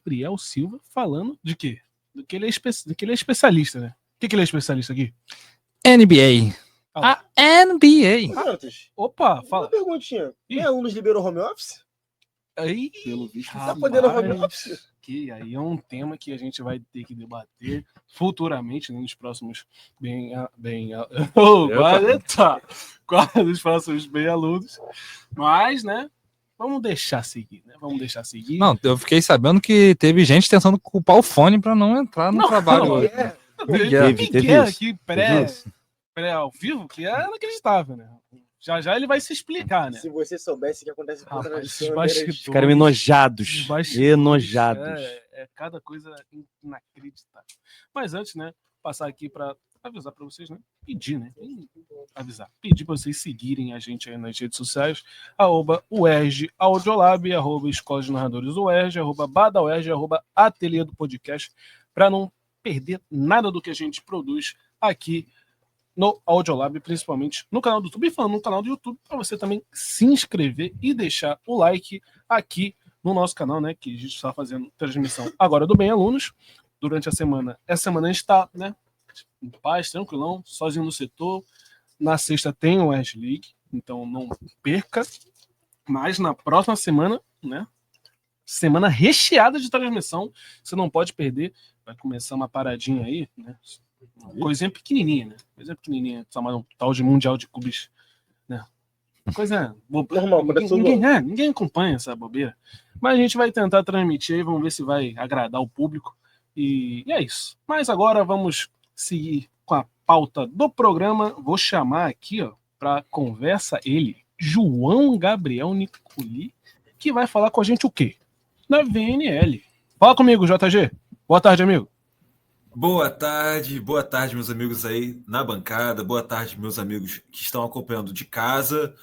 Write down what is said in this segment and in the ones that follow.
Gabriel Silva falando de quê? Do que ele é especialista, né? O que ele é especialista aqui? NBA. A NBA. Opa, fala. Uma perguntinha. Quem alunos liberou home office? Aí, pelo visto, tá podendo home office. Que aí é um tema que a gente vai ter que debater futuramente, né, nos próximos quase nos próximos bem alunos. Mas, né, vamos deixar seguir, né? Não, eu fiquei sabendo que teve gente tentando culpar o fone para não entrar no trabalho hoje. Teve aqui pré ao vivo, que é inacreditável, né? Já ele vai se explicar, né? Se você soubesse o que acontece com ficaram enojados. É cada coisa inacreditável. Mas antes, né, passar aqui para avisar para vocês, né? Pedir para vocês seguirem a gente aí nas redes sociais, @UERJ Audiolab, @Escola de Narradores UERJ, @BadaUERJ, @Ateliê do Podcast, para não perder nada do que a gente produz aqui no Audiolab, principalmente no canal do YouTube. E falando no canal do YouTube, para você também se inscrever e deixar o like aqui no nosso canal, né? Que a gente está fazendo transmissão agora do Bem Alunos durante a semana. Essa semana a gente está, né, em paz, tranquilão, sozinho no setor. Na sexta tem o Edge League, então não perca. Mas na próxima semana, né? Semana recheada de transmissão, você não pode perder. Vai começar uma paradinha aí, né? Coisinha pequenininha, né? Chamada um tal de Mundial de Clubes, né? Coisa normal, ninguém acompanha essa bobeira. Mas a gente vai tentar transmitir aí, vamos ver se vai agradar o público. E é isso. Mas agora vamos seguir com a pauta do programa. Vou chamar aqui, ó, para conversa ele, João Gabriel Nicoli, que vai falar com a gente o quê? Na VNL. Fala comigo, JG. Boa tarde, amigo. Boa tarde, meus amigos aí na bancada, boa tarde, meus amigos que estão acompanhando de casa.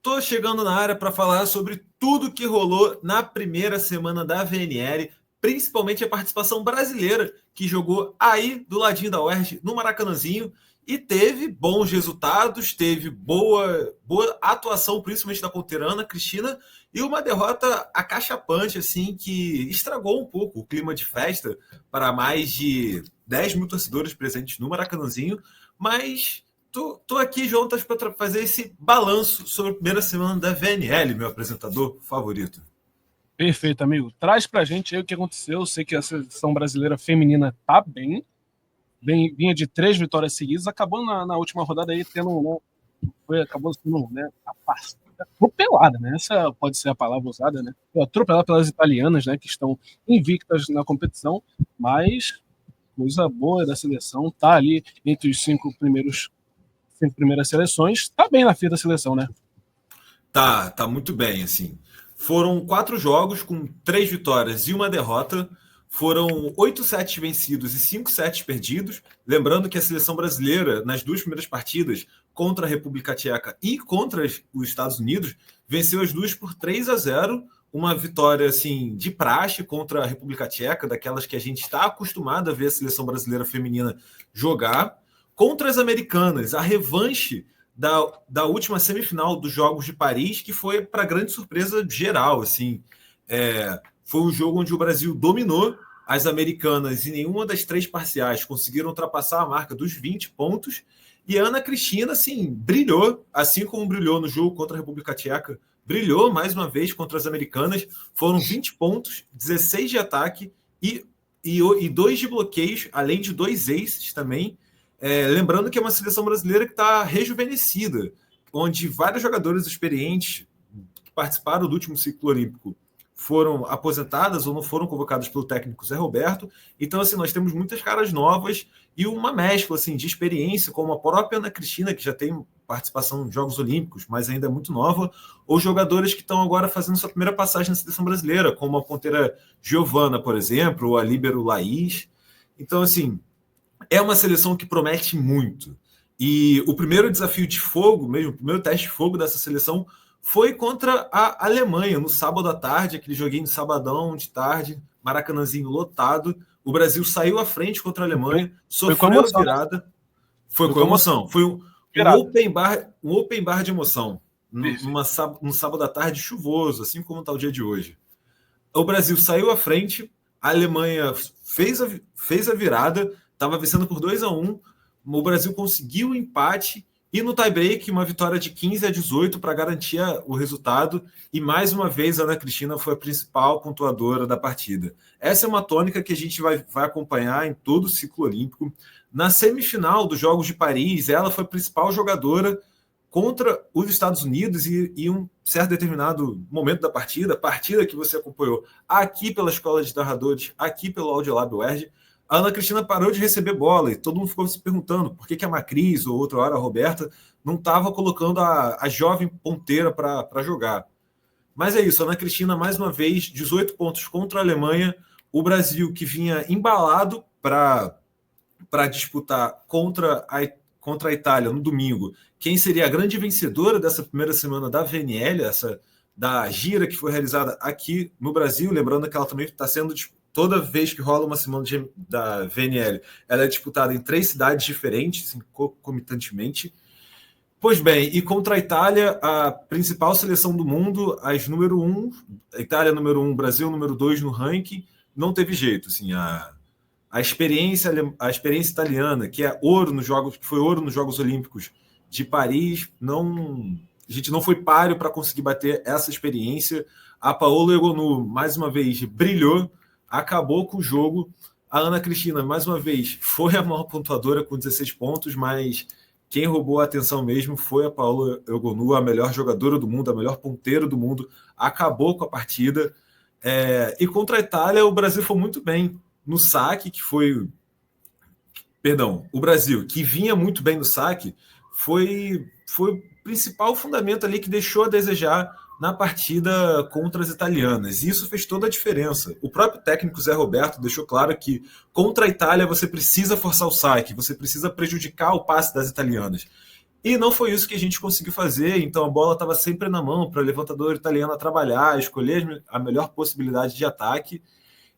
Tô chegando na área para falar sobre tudo que rolou na primeira semana da VNL, principalmente a participação brasileira, que jogou aí do ladinho da UERJ, no Maracanãzinho, e teve bons resultados, teve boa atuação, principalmente da ponteirana, Cristina, e uma derrota acachapante, assim, que estragou um pouco o clima de festa para mais de 10 mil torcedores presentes no Maracanãzinho. Mas tô aqui, Jonas, para fazer esse balanço sobre a primeira semana da VNL, meu apresentador favorito. Perfeito, amigo. Traz pra gente aí o que aconteceu. Eu sei que a seleção brasileira feminina tá bem. Vinha de 3 vitórias seguidas, acabou na última rodada aí tendo, né, acabou sendo, né, atropelada, né? Essa pode ser a palavra usada, né? Atropelada pelas italianas, né, que estão invictas na competição, mas coisa boa da seleção, tá ali entre os 5 primeiras seleções, tá bem na fila da seleção, né? Tá muito bem, assim. Foram 4 jogos com 3 vitórias e 1 derrota. Foram 8 sets vencidos e 5 sets perdidos. Lembrando que a seleção brasileira, nas 2 primeiras partidas, contra a República Tcheca e contra os Estados Unidos, venceu as 2 por 3-0. Uma vitória, assim, de praxe contra a República Tcheca, daquelas que a gente está acostumado a ver a seleção brasileira feminina jogar. Contra as americanas, a revanche da última semifinal dos Jogos de Paris, que foi para grande surpresa geral, assim. Foi um jogo onde o Brasil dominou as americanas e nenhuma das 3 parciais conseguiram ultrapassar a marca dos 20 pontos. E a Ana Cristina, assim, brilhou, assim como brilhou no jogo contra a República Tcheca, brilhou mais uma vez contra as americanas. Foram 20 pontos, 16 de ataque e 2 de bloqueios, além de 2 aces também. Lembrando que é uma seleção brasileira que está rejuvenescida, onde vários jogadores experientes que participaram do último ciclo olímpico foram aposentadas ou não foram convocadas pelo técnico Zé Roberto. Então, assim, nós temos muitas caras novas e uma mescla, assim, de experiência, como a própria Ana Cristina, que já tem participação em Jogos Olímpicos, mas ainda é muito nova, ou jogadores que estão agora fazendo sua primeira passagem na seleção brasileira, como a ponteira Giovana, por exemplo, ou a líbero Laís. Então, assim, é uma seleção que promete muito. E o primeiro desafio de fogo, mesmo o primeiro teste de fogo dessa seleção, foi contra a Alemanha, no sábado à tarde, aquele joguinho de sabadão de tarde, Maracanãzinho lotado. O Brasil saiu à frente contra a Alemanha, sofreu a virada. Foi com emoção. Foi um open bar de emoção, num sábado à tarde chuvoso, assim como está o dia de hoje. O Brasil saiu à frente, a Alemanha fez a virada, estava vencendo por 2-1, o Brasil conseguiu o empate e no tie-break uma vitória de 15-18 para garantir o resultado, e mais uma vez a Ana Cristina foi a principal pontuadora da partida. Essa é uma tônica que a gente vai acompanhar em todo o ciclo olímpico. Na semifinal dos Jogos de Paris, ela foi a principal jogadora contra os Estados Unidos e um certo determinado momento da partida que você acompanhou aqui pela Escola de Narradores, aqui pelo Audiolab UERJ, a Ana Cristina parou de receber bola e todo mundo ficou se perguntando por que a Macris ou outra hora a Roberta não estava colocando a jovem ponteira para jogar. Mas é isso, a Ana Cristina, mais uma vez, 18 pontos contra a Alemanha, o Brasil que vinha embalado para disputar contra a Itália no domingo, quem seria a grande vencedora dessa primeira semana da VNL, da gira que foi realizada aqui no Brasil, lembrando que ela também está sendo, toda vez que rola uma semana da VNL, ela é disputada em 3 cidades diferentes, assim, concomitantemente. Pois bem, e contra a Itália, a principal seleção do mundo, as número 1, a Itália número 1, Brasil número 2 no ranking, não teve jeito, assim, a experiência italiana, que é ouro nos Jogos, que foi ouro nos Jogos Olímpicos de Paris, a gente não foi páreo para conseguir bater essa experiência. A Paola Egonu, mais uma vez, brilhou, acabou com o jogo. A Ana Cristina, mais uma vez, foi a maior pontuadora com 16 pontos, mas quem roubou a atenção mesmo foi a Paola Egonu, a melhor jogadora do mundo, a melhor ponteira do mundo, acabou com a partida. E contra a Itália, o Brasil foi muito bem no saque, o Brasil, que vinha muito bem no saque, foi o principal fundamento ali que deixou a desejar na partida contra as italianas. E isso fez toda a diferença. O próprio técnico Zé Roberto deixou claro que contra a Itália você precisa forçar o saque, você precisa prejudicar o passe das italianas. E não foi isso que a gente conseguiu fazer, então a bola estava sempre na mão para a levantadora italiana trabalhar, escolher a melhor possibilidade de ataque.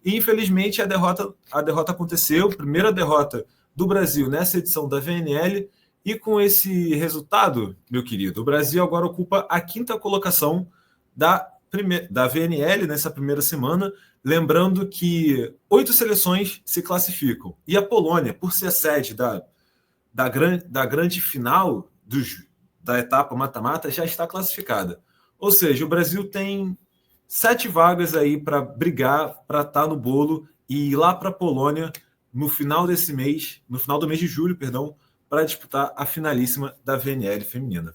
E infelizmente a derrota aconteceu, primeira derrota do Brasil nessa edição da VNL, e com esse resultado, meu querido, o Brasil agora ocupa a 5ª colocação da VNL nessa primeira semana, lembrando que 8 seleções se classificam. E a Polônia, por ser a sede da grande final da etapa mata-mata, já está classificada. Ou seja, o Brasil tem 7 vagas aí para brigar, para estar no bolo e ir lá para a Polônia no final desse mês, no final do mês de julho, para disputar a finalíssima da VNL feminina.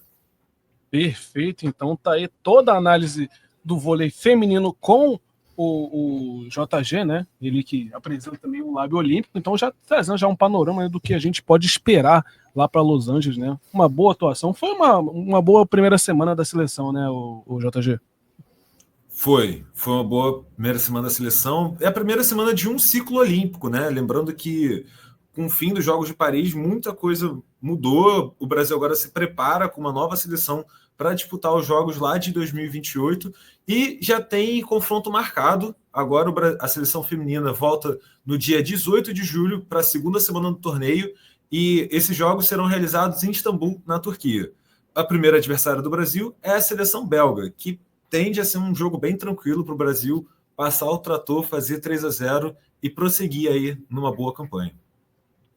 Perfeito, então tá aí toda a análise do vôlei feminino com o JG, né? Ele que apresenta também o Lábio Olímpico, então já trazendo já um panorama do que a gente pode esperar lá para Los Angeles, né? Uma boa atuação, foi uma boa primeira semana da seleção, né, o JG? Foi uma boa primeira semana da seleção. É a primeira semana de um ciclo olímpico, né? Lembrando que com o fim dos Jogos de Paris, muita coisa mudou. O Brasil agora se prepara com uma nova seleção para disputar os Jogos lá de 2028 e já tem confronto marcado. Agora a seleção feminina volta no dia 18 de julho para a segunda semana do torneio e esses jogos serão realizados em Istambul, na Turquia. A primeira adversária do Brasil é a seleção belga, que tende a ser um jogo bem tranquilo para o Brasil passar o trator, fazer 3-0 e prosseguir aí numa boa campanha.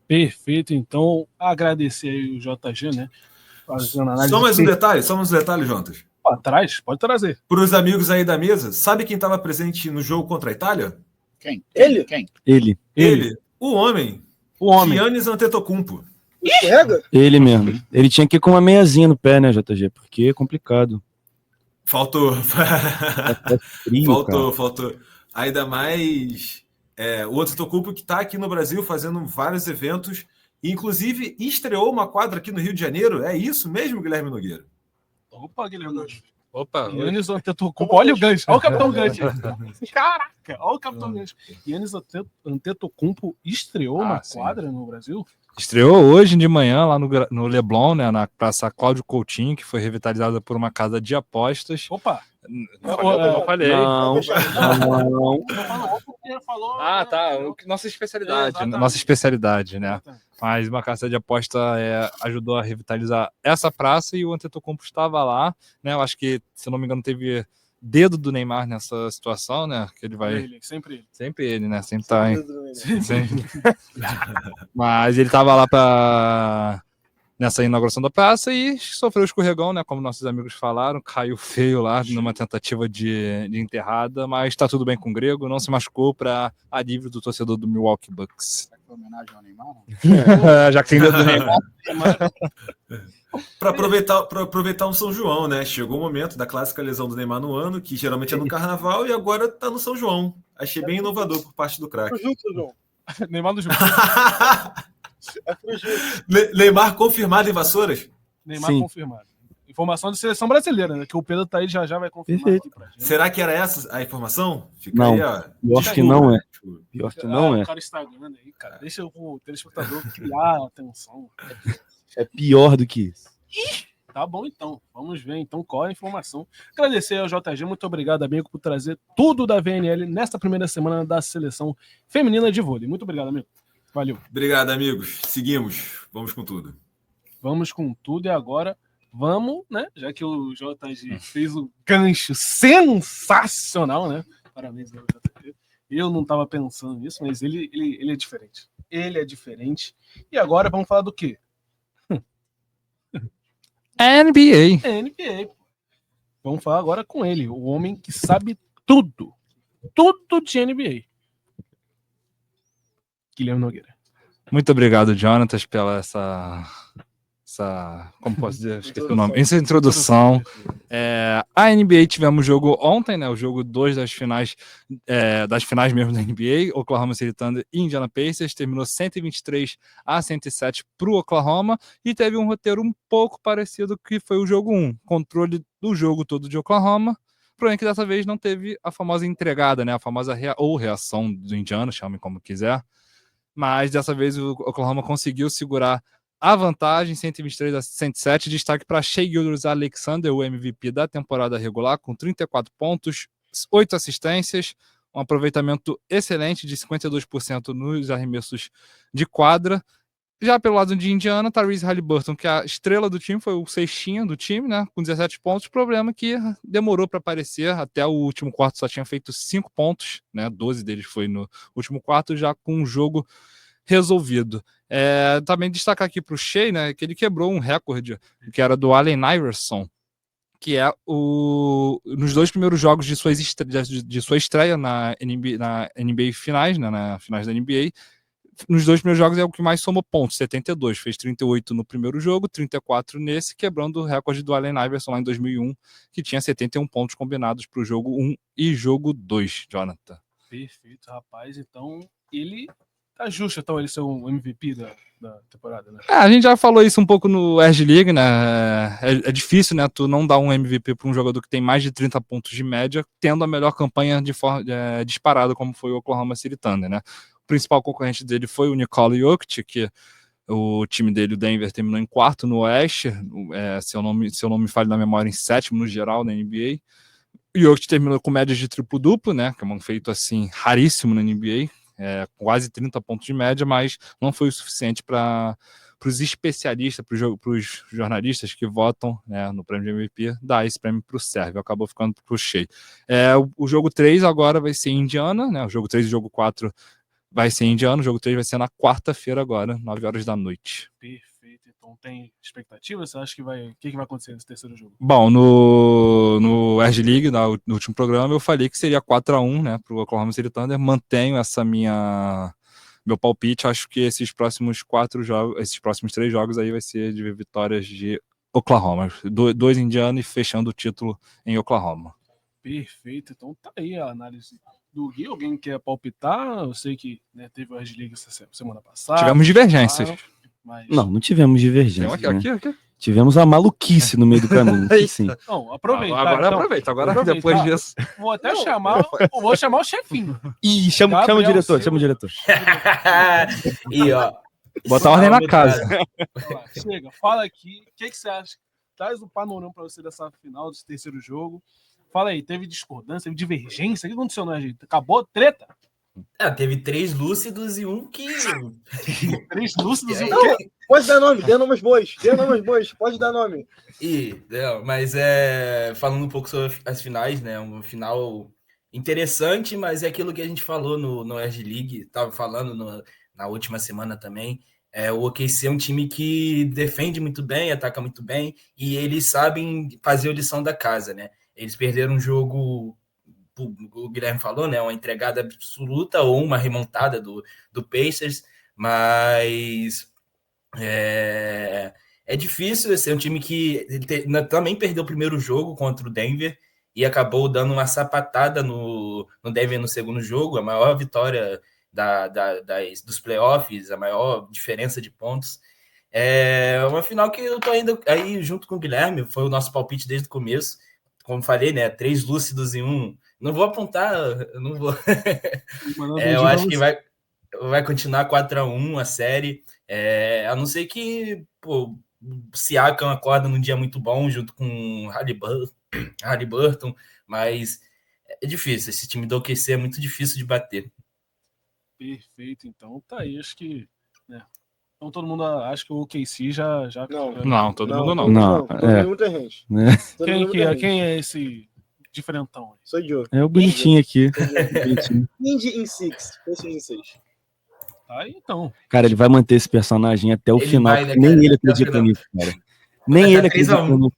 Perfeito, então agradecer aí o JG, né? Só mais um detalhe, Jontas. Pode trazer. Para os amigos aí da mesa, sabe quem estava presente no jogo contra a Itália? Quem? Ele? Quem? Ele. O homem. Giannis Antetokounmpo. Pega? Ele mesmo. Ele tinha que ir com uma meiazinha no pé, né, JG? Porque é complicado. Faltou. Frio, faltou. Ainda mais o Antetokounmpo que está aqui no Brasil fazendo vários eventos. Inclusive, estreou uma quadra aqui no Rio de Janeiro. É isso mesmo, Guilherme Nogueira? Opa, Guilherme Nogueira. Opa. Giannis Antetokounmpo. Olha o gancho. Olha o Capitão Gancho. Caraca, olha o Capitão Gancho. Giannis Antetokounmpo estreou uma quadra no Brasil? Estreou hoje de manhã lá no Leblon, né, na Praça Cláudio Coutinho, que foi revitalizada por uma casa de apostas. Opa! Eu falei. Não. Ah, tá. Nossa especialidade, né? Mas uma casa de aposta ajudou a revitalizar essa praça e o Antetokounmpo estava lá, né? Eu acho que, se não me engano, teve dedo do Neymar nessa situação, né? Que ele vai. Sempre ele, né? Sempre tá. Sempre. Mas ele tava lá nessa inauguração da praça e sofreu escorregão, né? Como nossos amigos falaram, caiu feio lá numa tentativa de enterrada, mas tá tudo bem com o Grego, não se machucou para alívio do torcedor do Milwaukee Bucks. Será que foi homenagem ao Neymar? Já que tem dedo do Neymar. Para aproveitar um São João, né? Chegou o momento da clássica lesão do Neymar no ano, que geralmente é no Carnaval, e agora tá no São João. Achei bem inovador por parte do craque. Neymar do jogo. Neymar confirmado em Vassouras? Neymar confirmado. Informação de seleção brasileira, né? Que o Pedro tá aí já vai confirmar aqui pra gente. Será que era essa a informação? Fica não, aí, ó. Pior que não é. Pior que não é. O cara Instagram aí, cara. Deixa o telespectador criar atenção. É pior do que isso. Tá bom, então. Vamos ver, então, qual é a informação. Agradecer ao JG. Muito obrigado, amigo, por trazer tudo da VNL nesta primeira semana da seleção feminina de vôlei. Muito obrigado, amigo. Valeu. Obrigado, amigos. Seguimos. Vamos com tudo. Vamos com tudo e agora vamos, né? Já que o JG fez um gancho sensacional, né? Parabéns ao JG. Eu não estava pensando nisso, mas ele é diferente. Ele é diferente. E agora vamos falar do quê? NBA. NBA. Vamos falar agora com ele, o homem que sabe tudo. Tudo de NBA. Guilherme Nogueira. Muito obrigado, Jonatas, pela essa como posso dizer? Esqueci o nome. Essa introdução. A NBA tivemos jogo ontem, né? O jogo 2 das finais mesmo da NBA, Oklahoma City Thunder e Indiana Pacers, terminou 123-107 para o Oklahoma e teve um roteiro um pouco parecido que foi o jogo 1, controle do jogo todo de Oklahoma. O problema é que dessa vez não teve a famosa entregada, né? A famosa reação do Indiana, chame como quiser. Mas dessa vez o Oklahoma conseguiu segurar a vantagem, 123-107, destaque para Shai Gilgeous-Alexander, o MVP da temporada regular, com 34 pontos, 8 assistências, um aproveitamento excelente de 52% nos arremessos de quadra. Já pelo lado de Indiana, Tyrese Haliburton, que é a estrela do time, foi o cestinha do time, né, com 17 pontos. O problema é que demorou para aparecer, até o último quarto só tinha feito 5 pontos, né, 12 deles foi no último quarto, já com o jogo resolvido. Também destacar aqui para o Shai, né, que ele quebrou um recorde, que era do Allen Iverson, que é nos 2 primeiros jogos de sua estreia na NBA finais, né, na finais da NBA, nos 2 primeiros jogos é o que mais somou pontos, 72, fez 38 no primeiro jogo, 34 nesse, quebrando o recorde do Allen Iverson lá em 2001, que tinha 71 pontos combinados para o jogo 1 e jogo 2, Jonathan. Perfeito, rapaz, então ele tá justo, então, ele ser o MVP da temporada, né? A gente já falou isso um pouco no Edge League, né? É difícil, né? Tu não dar um MVP para um jogador que tem mais de 30 pontos de média, tendo a melhor campanha de forma disparada, como foi o Oklahoma City Thunder, né? O principal concorrente dele foi o Nikola Jokic, que o time dele, o Denver, terminou em 4º no Oeste, se eu não me falho na memória, em 7º no geral na NBA. O Jokic terminou com médias de triplo-duplo, né? Que é um feito assim raríssimo na NBA. Quase 30 pontos de média, mas não foi o suficiente para os especialistas, para os jornalistas que votam, né, no prêmio de MVP, dar esse prêmio para o Sérvio. Acabou ficando para o Shai. O jogo 3 agora vai ser Indiana, né? O jogo 3 e o jogo 4 vai ser Indiana, o jogo 3 vai ser na quarta-feira agora, 9 horas da noite. Perfeito, então tem expectativa? Você acha que o que vai acontecer nesse terceiro jogo? Bom, no Edge League, no último programa, eu falei que seria 4-1, né, pro Oklahoma City Thunder. Mantenho meu palpite. Acho que esses próximos 3 jogos aí vai ser de vitórias de Oklahoma. 2 Indiana e fechando o título em Oklahoma. Perfeito, então tá aí a análise do Gui. Alguém quer palpitar? Eu sei que, né, teve o Edge League essa semana passada. Tivemos divergências. Mas... Não tivemos divergência. Aqui. Tivemos a maluquice no meio do caminho. Sim. Não, aproveita. Agora depois disso. Vou até chamar o chefinho. Ih, chama o diretor, E ó, botar ordem na casa. Chega, fala aqui. O que você acha? Traz o panorama para você dessa final, desse terceiro jogo. Fala aí, teve discordância, teve divergência? O que aconteceu, né, gente? Acabou a treta? Teve 3 lúcidos e um que... 3 lúcidos e Não, pode dar nome, dê nomes bois. Pode dar nome. Mas falando um pouco sobre as finais, né? Um final interessante, mas é aquilo que a gente falou no Edge League, estava falando na última semana também. O OKC é um time que defende muito bem, ataca muito bem, e eles sabem fazer a lição da casa, né? Eles perderam um jogo, o Guilherme falou, né? Uma entregada absoluta ou uma remontada do Pacers, mas é difícil. Esse é um time que também perdeu o primeiro jogo contra o Denver e acabou dando uma sapatada no Denver no segundo jogo, a maior vitória dos playoffs, a maior diferença de pontos. É uma final que eu tô ainda aí junto com o Guilherme, foi o nosso palpite desde o começo. Como falei, né? 3 lúcidos em um. Não vou apontar, não vou. Eu acho que vai continuar 4-1 a série. A não ser que o Siakam acorda num dia muito bom junto com Haliburton, mas é difícil. Esse time do OKC é muito difícil de bater. Perfeito, então tá aí, acho que... né? Então todo mundo acha que o OKC já... Não, todo mundo não. Não, todo mundo tem gente. Quem é esse diferentão aí? Sou eu. É o bonitinho aqui. Ninja in 6. Pensa em 6. Tá aí, então. Cara, ele vai manter esse personagem até o Ele final. vai, né, Nem cara? ele acredita nisso, cara. Nem ele acredita 3-1. nisso.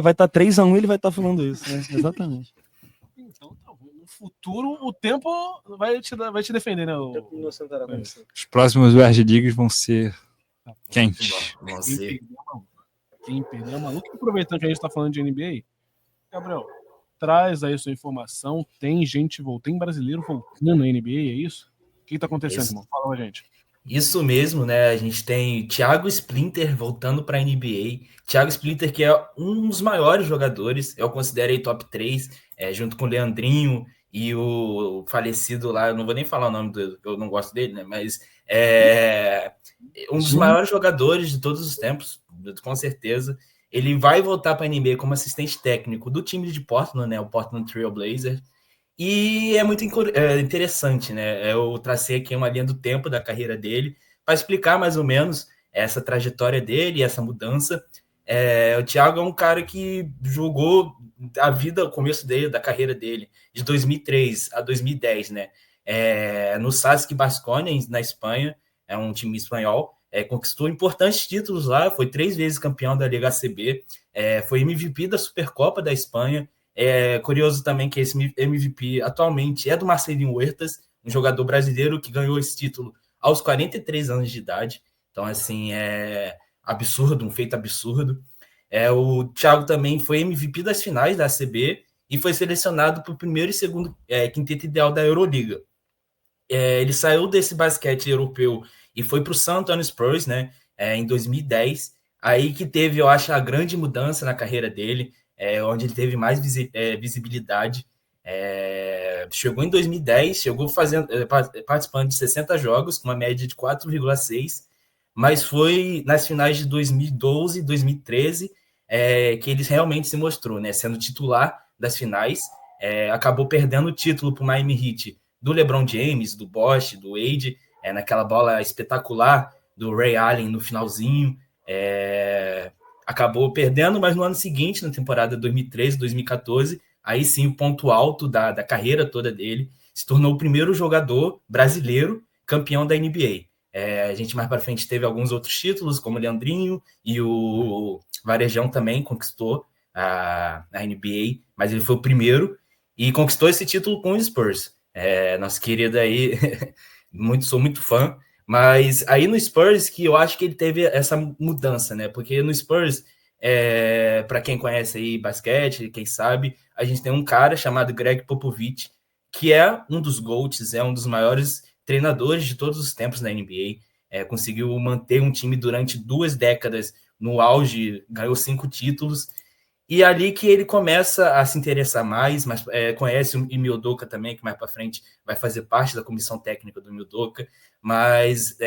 Vai estar 3-1 e ele vai estar falando isso, né? Exatamente. Então tá bom. No futuro, o tempo vai te defender, né? Os próximos Edge Leagues vão ser quentes. Quem perdeu é maluco. Aproveitando que a gente tá falando de NBA, Gabriel, traz aí sua informação. Tem brasileiro voltando na NBA, é isso? O que tá acontecendo, irmão? Fala pra gente. Isso mesmo, né? A gente tem Thiago Splitter voltando para a NBA. Thiago Splitter, que é um dos maiores jogadores, eu considero aí top 3, junto com o Leandrinho e o falecido lá, eu não vou nem falar o nome eu não gosto dele, né? Mas um dos maiores jogadores de todos os tempos, com certeza. Ele vai voltar para a NBA como assistente técnico do time de Portland, né? O Portland Trail Blazers. E é muito interessante, né? Eu tracei aqui uma linha do tempo da carreira dele para explicar mais ou menos essa trajetória dele, essa mudança. O Thiago é um cara que jogou a vida, o começo da carreira dele, de 2003 a 2010, né? No SASC Baskonia, na Espanha, é um time espanhol, conquistou importantes títulos lá, foi 3 vezes campeão da Liga ACB, foi MVP da Supercopa da Espanha. É curioso também que esse MVP atualmente é do Marcelinho Huertas, um jogador brasileiro que ganhou esse título aos 43 anos de idade. Então, assim, é absurdo, um feito absurdo. O Thiago também foi MVP das finais da ACB e foi selecionado para o primeiro e segundo quinteto ideal da Euroliga. Ele saiu desse basquete europeu e foi para o San Antonio Spurs, né, em 2010. Aí que teve, eu acho, a grande mudança na carreira dele, onde ele teve mais visibilidade. Chegou em 2010, participando de 60 jogos, com uma média de 4,6, mas foi nas finais de 2012 e 2013 que ele realmente se mostrou, né, sendo titular das finais. Acabou perdendo o título para o Miami Heat do LeBron James, do Bosh, do Wade, naquela bola espetacular do Ray Allen no finalzinho. Acabou perdendo, mas no ano seguinte, na temporada 2013, 2014, aí sim o ponto alto da carreira toda dele, se tornou o primeiro jogador brasileiro campeão da NBA. A gente mais para frente teve alguns outros títulos, como o Leandrinho, e o Varejão também conquistou a NBA, mas ele foi o primeiro e conquistou esse título com o Spurs. Nosso querido aí, sou muito fã. Mas aí no Spurs que eu acho que ele teve essa mudança, né? Porque no Spurs, para quem conhece aí basquete, quem sabe, a gente tem um cara chamado Greg Popovich, que é um dos GOATs, é um dos maiores treinadores de todos os tempos na NBA. Conseguiu manter um time durante 2 décadas no auge, ganhou 5 títulos. E é ali que ele começa a se interessar mais, mas conhece o Ime Udoka também, que mais para frente vai fazer parte da comissão técnica do Ime Udoka. Mas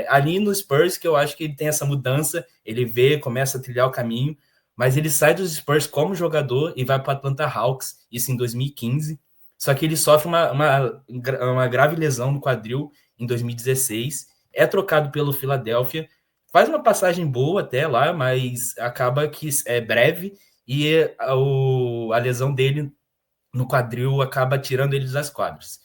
ali no Spurs que eu acho que ele tem essa mudança, ele começa a trilhar o caminho, mas ele sai dos Spurs como jogador e vai para o Atlanta Hawks, isso em 2015. só que ele sofre uma grave lesão no quadril em 2016, é trocado pelo Philadelphia, faz uma passagem boa até lá, mas acaba que é breve e a lesão dele no quadril acaba tirando ele das quadras.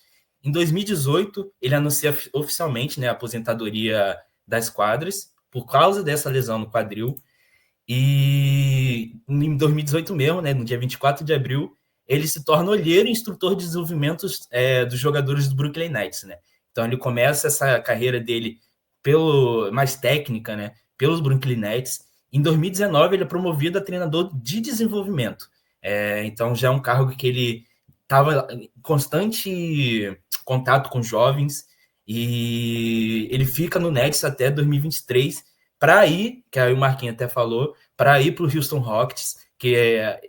Em 2018, ele anuncia oficialmente, né, a aposentadoria das quadras por causa dessa lesão no quadril. E em 2018 mesmo, né, no dia 24 de abril, ele se torna olheiro e instrutor de desenvolvimento dos jogadores do Brooklyn Nets, né? Então ele começa essa carreira dele mais técnica, né, pelos Brooklyn Nets. Em 2019 ele é promovido a treinador de desenvolvimento. Então já é um cargo que ele estava em constante contato com jovens, e ele fica no Nets até 2023 para ir, que aí o Marquinhos até falou, para ir para o Houston Rockets, que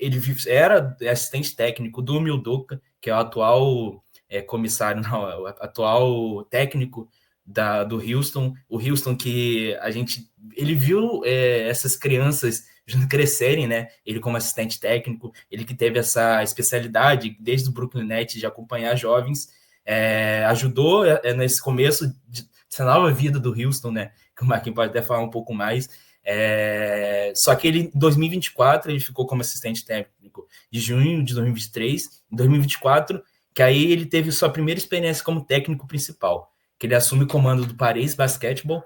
ele era assistente técnico do Emil Udoka, que é o atual comissário, não, o atual técnico do Houston. O Houston que ele viu essas crianças crescerem, né? Ele como assistente técnico, ele que teve essa especialidade desde o Brooklyn Nets de acompanhar jovens, ajudou nesse começo dessa nova vida do Houston, né? Que o Marquinhos pode até falar um pouco mais. Só que ele, em 2024, ele ficou como assistente técnico de junho de 2023. Em 2024, que aí ele teve sua primeira experiência como técnico principal, que ele assume o comando do Paris Basketball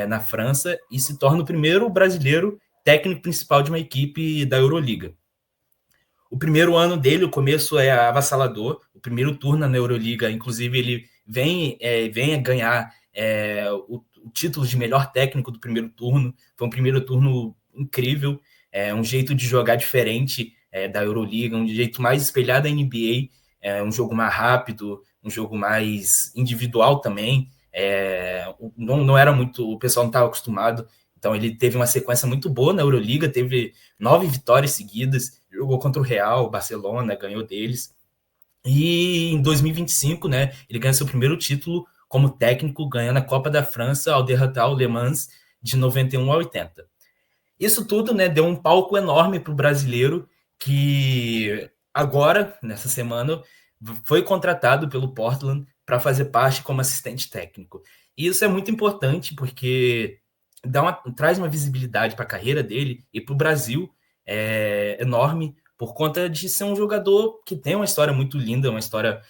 na França e se torna o primeiro brasileiro técnico principal de uma equipe da Euroliga. O primeiro ano dele, o começo é avassalador, o primeiro turno na Euroliga, inclusive ele vem a ganhar o título de melhor técnico do primeiro turno. Foi um primeiro turno incrível, um jeito de jogar diferente da Euroliga, um jeito mais espelhado da NBA, um jogo mais rápido, um jogo mais individual também. Não era muito, o pessoal não estava acostumado. Então ele teve uma sequência muito boa na Euroliga, teve 9 vitórias seguidas, jogou contra o Real, Barcelona, ganhou deles. E em 2025, né, ele ganha seu primeiro título como técnico, ganhando a Copa da França ao derrotar o Le Mans de 91 a 80. Isso tudo, né, deu um palco enorme para o brasileiro, que agora, nessa semana, foi contratado pelo Portland para fazer parte como assistente técnico. E isso é muito importante, porque traz uma visibilidade para a carreira dele e para o Brasil enorme, por conta de ser um jogador que tem uma história muito linda, uma história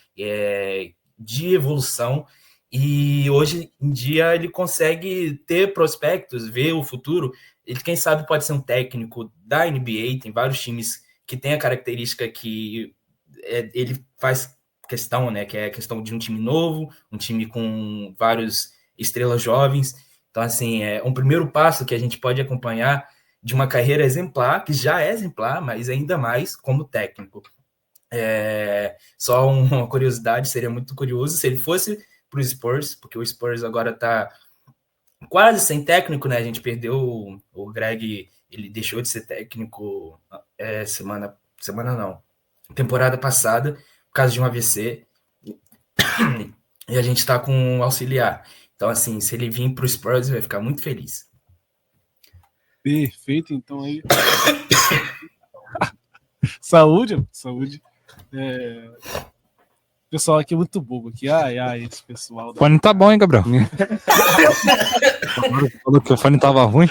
de evolução, e hoje em dia ele consegue ter prospectos, ver o futuro. Ele, quem sabe, pode ser um técnico da NBA. Tem vários times que tem a característica que ele faz questão, né, que é a questão de um time novo, um time com vários estrelas jovens. Então, assim, é um primeiro passo que a gente pode acompanhar de uma carreira exemplar, que já é exemplar, mas ainda mais como técnico. Só uma curiosidade, seria muito curioso se ele fosse para o Spurs, porque o Spurs agora está quase sem técnico, né? A gente perdeu o Greg, ele deixou de ser técnico temporada passada, por causa de um AVC, e a gente está com um auxiliar. Então, assim, se ele vir para o Spurs, vai ficar muito feliz. Perfeito, então aí. Saúde. O pessoal aqui é muito bobo aqui. Esse pessoal. O fone tá bom, hein, Gabriel? Falou que o fone tava ruim.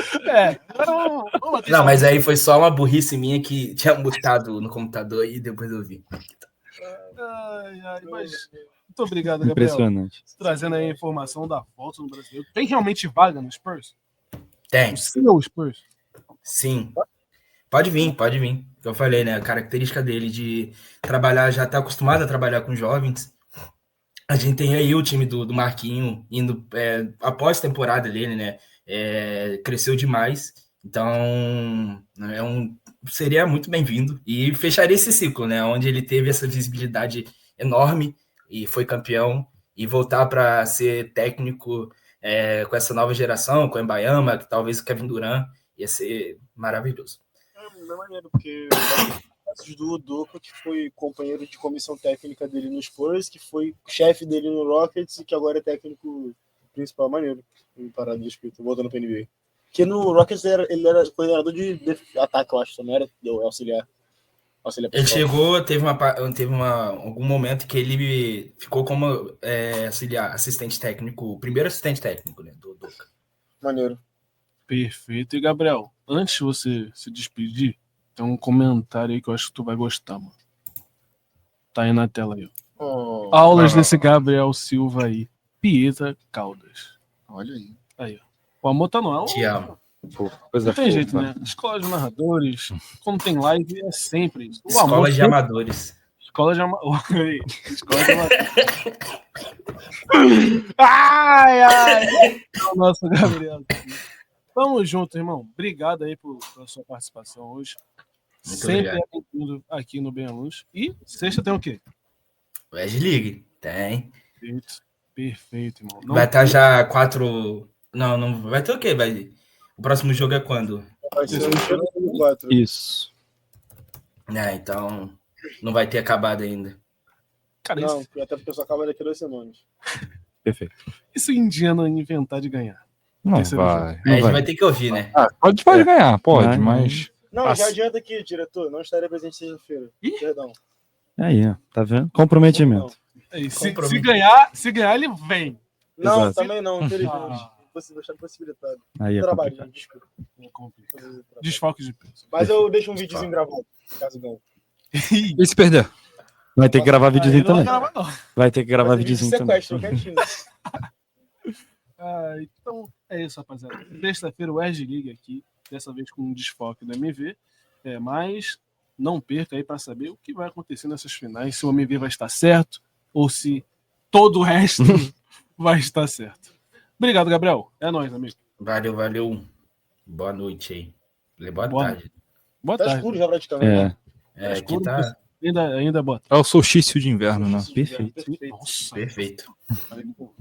Não, mas aí foi só uma burrice minha que tinha mutado no computador e depois eu vi. Mas muito obrigado, Gabriel. Impressionante. Trazendo aí a informação da volta no brasileiro. Tem realmente vaga no Spurs? Tem. Sim, ou Spurs? Sim. Pode vir. Eu falei, né? A característica dele de trabalhar, já tá acostumado a trabalhar com jovens. A gente tem aí o time do Marquinho indo após a temporada dele, né? Cresceu demais. Então, seria muito bem-vindo. E fecharia esse ciclo, né? Onde ele teve essa visibilidade enorme e foi campeão. E voltar para ser técnico com essa nova geração, com o Embayama, que talvez o Kevin Durant, ia ser maravilhoso. É maneiro, porque do Udoka, que foi companheiro de comissão técnica dele no Spurs, que foi chefe dele no Rockets e que agora é técnico principal. Maneiro, parado de escrito, voltando para NBA. Porque no Rockets ele era coordenador de ataque, eu acho, não era auxiliar. Nossa, ele é Ele pistola. chegou, teve algum momento que ele ficou como assistente técnico, o primeiro assistente técnico, né, do Doka. Maneiro. Perfeito. E, Gabriel, antes de você se despedir, tem um comentário aí que eu acho que tu vai gostar, mano. Tá aí na tela aí, ó. Oh, Aulas desse Gabriel Silva aí. Pietra Caldas. Olha aí. Aí, ó. O amor tá no ar. Te amo. Pô, coisa Não tem jeito, fofa. né? Escola de narradores, quando tem live, é sempre isso. O Escola amor de sempre- amadores. Escola de amadores. Escola de amadores. Ai, ai. Nossa, Gabriel. Tamo junto, irmão. Obrigado aí pela sua participação hoje. Muito Sempre obrigado. é bem-vindo aqui no Bem à Luz. E sexta tem o quê? West League. Tem. Perfeito. Perfeito, irmão. Não Vai estar já 4. Não vai ter o quê? O próximo jogo é quando? vai ser no jogo do 4. Isso. Então não vai ter acabado ainda. Cara, Não, isso, até porque só acaba daqui a 2 semanas. Perfeito. isso indiano inventar de ganhar. Não Esse é o vai. Aí a Não gente vai. vai ter que ouvir, né? Ah, pode ganhar, pode, Vai, mas. Não, Nossa. já adianta aqui, diretor. Não estarei presente sexta-feira. Ih. Perdão. Aí, ó. Tá vendo? Comprometimento. É, se Comprometimento. ganhar, ele vem. Não, Exato. também não, infelizmente. Ah. Você vai estar possibilitado. Aí é Trabalho, complicado. gente, desculpa. É complicado. Fazer trabalho. Desfalque de peso. Mas eu deixo um videozinho gravado, caso ganhe. E se perder? Vai ter que gravar videozinho Aí não vai também. gravar, não. Vai ter que gravar Vai ter vídeo videozinho também. sequestro, quietinho. Então é isso, rapaziada. Sexta-feira o Erg League aqui, dessa vez com um desfoque do MV. Mas não perca aí para saber o que vai acontecer nessas finais, se o MV vai estar certo ou se todo o resto vai estar certo. Obrigado, Gabriel. É nóis, amigo. Valeu. Boa noite aí. Boa Boa tarde. Boa Tá tarde. escuro já praticamente. né? É, Aqui escuro, tá Ainda boa tarde. É o solstício de inverno, né? perfeito. Nossa, perfeito. falei com